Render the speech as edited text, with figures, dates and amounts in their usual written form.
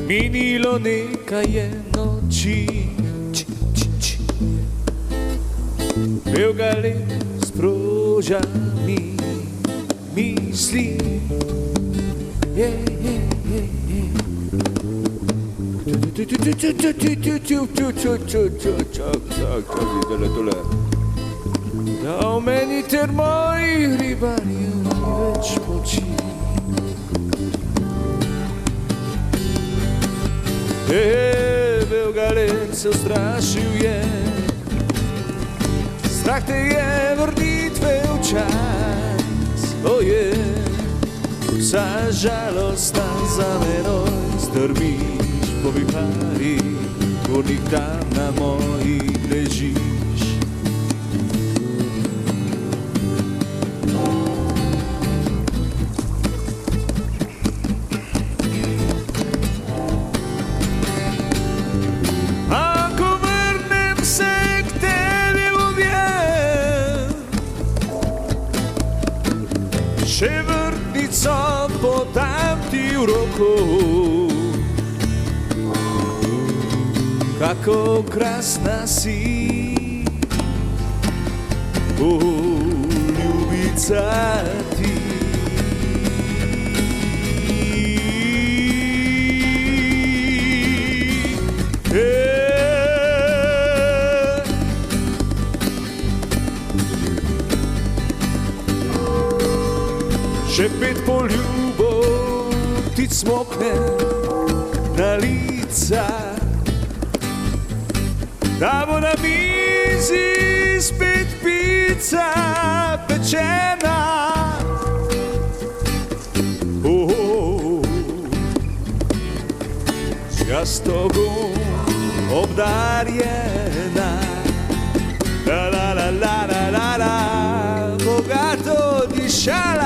Minilo nekaje noči, pel ga let sproža mi misli. Da omeniter mojih ribarjev ni več moči. Bil ga let se ustrašil je, strah te je vrnitve v čas. Oje, vsa žalostna za menoj strmiš po vihari, ko nikdar na mojih ležiš. Še vrtnico podam ti v roko, kako krasna si, o, ljubica ti. Še 5 poljubov ti cmokne na lica, da bo na mizi spet pica pečena. Z jastogom obdarjena, la la la la la la la, bogato dišala.